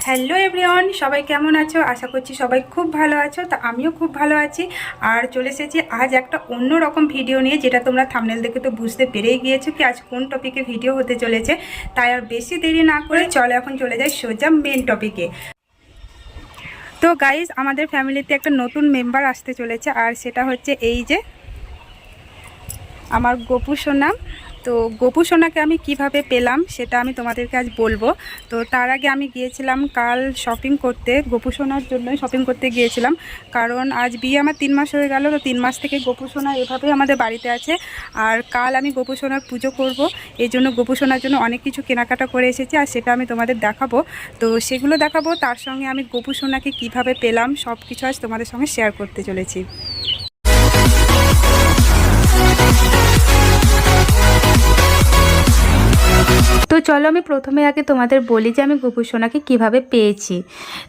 Hello everyone, সবাই কেমন আছো? আশা করছি সবাই খুব ভালো আছো। তা আমিও খুব ভালো আছি। আর চলে এসেছি আজ একটা অন্য রকম ভিডিও নিয়ে, যেটা তোমরা থাম্বনেল দেখে তো বুঝতে পেরেই গিয়েছো কি আজ কোন টপিকে ভিডিও হতে চলেছে। তাই আর বেশি দেরি না করে চলো এখন চলে যাই সোজা মেন টপিকে। তো গাইজ, আমাদের ফ্যামিলিতে একটা নতুন মেম্বার আসতে চলেছে, আর সেটা হচ্ছে এই যে আমার গোপু সোনা। তো গোপু সোনাকে আমি কিভাবে পেলাম সেটা আমি তোমাদেরকে আজ বলবো। তো তার আগে আমি গিয়েছিলাম কাল শপিং করতে, গোপু সোনার জন্যই শপিং করতে গিয়েছিলাম। কারণ আজ বিয়ে আমার 3 মাস হয়ে গেল। তো 3 মাস থেকে গোপু সোনা এভাবেই আমাদের বাড়িতে আছে। আর কাল আমি গোপু সোনার পুজো করব, এই জন্য গোপু সোনার জন্য অনেক কিছু কেনাকাটা করে এসেছি, আর সেটা আমি তোমাদের দেখাবো। তো সেগুলো দেখাবো, তার সঙ্গে আমি গোপু সোনাকে কীভাবে পেলাম সব কিছু আজ তোমাদের সঙ্গে শেয়ার করতে চলেছি। তো চলো আমি প্রথমে আগে তোমাদের বলি যে আমি গোপু সোনাকে কীভাবে পেয়েছি।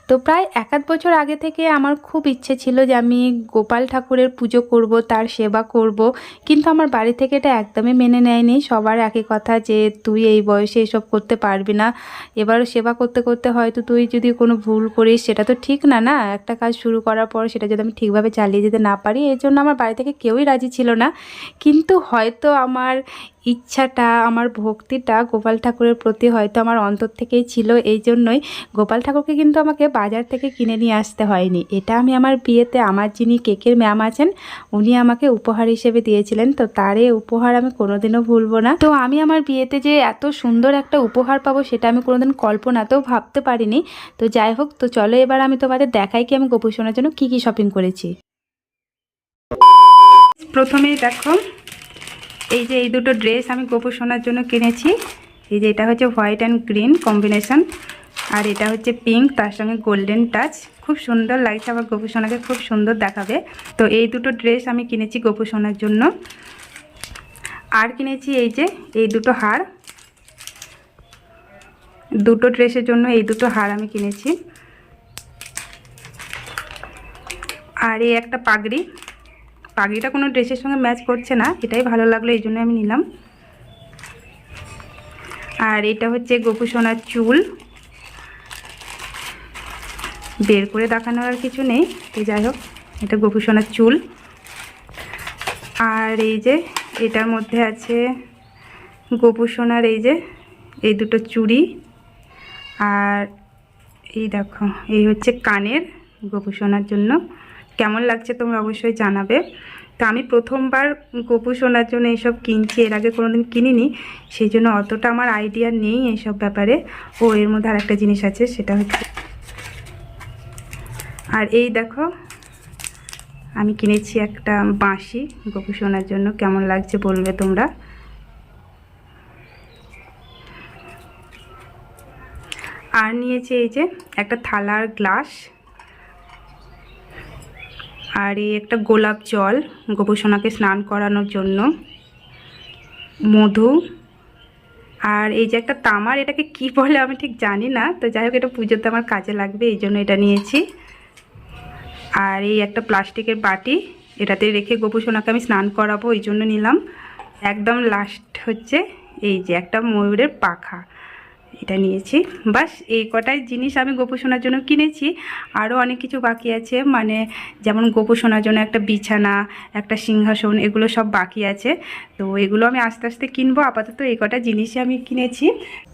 তো প্রায় 1-1 বছর আগে থেকে আমার খুব ইচ্ছে ছিল যে আমি গোপাল ঠাকুরের পুজো করব, তার সেবা করব। কিন্তু আমার বাড়ি থেকে এটা একদমই মেনে নেয়নি। সবার একই কথা যে তুই এই বয়সে এসব করতে পারবি না, এবার সেবা করতে করতে হয়তো তুই যদি কোনো ভুল করিস সেটা তো ঠিক না। না, একটা কাজ শুরু করার পর সেটা যদি আমি ঠিকভাবে চালিয়ে যেতে না পারি, এই জন্য আমার বাড়ি থেকে কেউই রাজি ছিল না। কিন্তু হয়তো আমার ইচ্ছাটা, আমার ভক্তিটা গোপাল ঠাকুরের প্রতি হয়তো আমার অন্তর থেকেই ছিল, এই জন্যই গোপাল ঠাকুরকে কিন্তু আমাকে বাজার থেকে কিনে নিয়ে আসতে হয়নি। এটা আমি আমার বিয়েতে আমার যিনি কেকের ম্যাম আছেন উনি আমাকে উপহার হিসেবে দিয়েছিলেন। তো তার এই উপহার আমি কোনোদিনও ভুলবো না। তো আমি আমার বিয়েতে যে এত সুন্দর একটা উপহার পাবো সেটা আমি কোনোদিন কল্পনাতেও ভাবতে পারিনি। তো যাই হোক, তো চলো এবার আমি তোমাদের দেখাই কি আমি গোপু সোনার জন্য কী কী শপিং করেছি। প্রথমেই দেখো, এই যে এই দুটো ড্রেস আমি গোপু সোনার জন্য কিনেছি। এই যে এটা হচ্ছে হোয়াইট অ্যান্ড গ্রিন কম্বিনেশন, আর এটা হচ্ছে পিঙ্ক, তার সঙ্গে গোল্ডেন টাচ। খুব সুন্দর লাগছে, আবার গোপু সোনাকে খুব সুন্দর দেখাবে। তো এই দুটো ড্রেস আমি কিনেছি গোপু সোনার জন্য। আর কিনেছি এই যে এই দুটো হার, দুটো ড্রেসের জন্য এই দুটো হার আমি কিনেছি। আর এই একটা পাগড়ি, পাগড়িটা কোনো ড্রেসের সঙ্গে ম্যাচ করছে না, এটাই ভালো লাগলো এই জন্য আমি নিলাম। আর এটা হচ্ছে গোপু সোনার চুল, বের করে দেখানোর আর কিছু নেই। তো যাই হোক, এটা গোপু সোনার চুল। আর এই যে এটার মধ্যে আছে গোপু সোনার এই যে এই দুটো চুড়ি। আর এই দেখো, এই হচ্ছে কানের গোপু সোনার জন্য। কেমন লাগছে তোমরা অবশ্যই জানাবে। তো আমি প্রথমবার গোপু সোনার জন্য এইসব কিনছি, এর আগে কোনোদিন কিনিনি, সেই জন্য অতটা আমার আইডিয়া নেই এইসব ব্যাপারে। ও এর মধ্যে আর একটা জিনিস আছে, সেটা হচ্ছে, আর এই দেখো আমি কিনেছি একটা বাঁশি গোপু সোনার জন্য। কেমন লাগছে বলবে তোমরা। আর নিয়েছি এই যে একটা থালার গ্লাস, আর এই একটা গোলাপ জল গোপু সোনাকে স্নান করানোর জন্য, মধু, আর এই যে একটা তামার, এটাকে কি বলে আমি ঠিক জানি না। তো যাই হোক, এটা পুজোতে আমার কাজে লাগবে এই জন্য এটা নিয়েছি। আর এই একটা প্লাস্টিকের বাটি, এটাতে রেখে গোপু সোনাকে আমি স্নান করাবো এই জন্য নিলাম। একদম লাস্ট হচ্ছে এই যে একটা ময়ূরের পাখা, এটা নিয়েছি। বাস এই কটাই জিনিস আমি গোপু সোনার জন্য কিনেছি। আরও অনেক কিছু বাকি আছে, মানে যেমন গোপু সোনার জন্য একটা বিছানা, একটা সিংহাসন, এগুলো সব বাকি আছে। তো এগুলো আমি আস্তে আস্তে কিনবো। আপাতত এই কটা জিনিসই আমি কিনেছি।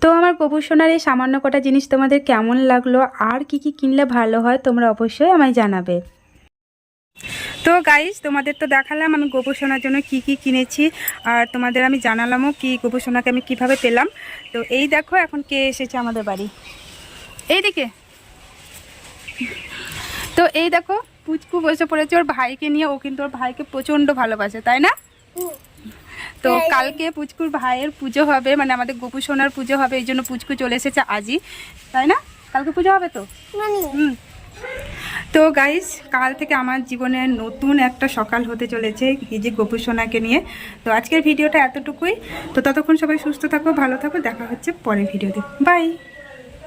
তো আমার গোপু সোনার এই সামান্য কটা জিনিস তোমাদের কেমন লাগলো, আর কি কি কিনলে ভালো হয় তোমরা অবশ্যই আমায় জানাবে। তো গাইস, তোমাদের তো দেখালাম আমি গোপু সোনার জন্য কি কি কিনেছি, আর তোমাদের আমি জানালামও কি গোপু সোনাকে আমি কিভাবে পেলাম। তো এই দেখো এখন কে এসেছে আমাদের বাড়ি, এইদিকে। তো এই দেখো পুচকু বসে পড়েছে ওর ভাইকে নিয়ে। ও কিন্তু ওর ভাইকে প্রচণ্ড ভালোবাসে, তাই না? তো কালকে পুচকুর ভাইয়ের পুজো হবে, মানে আমাদের গোপু সোনার পুজো হবে, এই জন্য পুচকু চলে এসেছে আজই, তাই না? কালকে পুজো হবে তো। তো গাইস, কাল থেকে আমার জীবনে নতুন একটা সকাল হতে চলেছে এই যে গোপু সোনাকে নিয়ে। তো আজকের ভিডিওটা এতটুকুই। তো ততক্ষণ সবাই সুস্থ থাকো, ভালো থাকো, দেখা হচ্ছে পরের ভিডিওতে। বাই।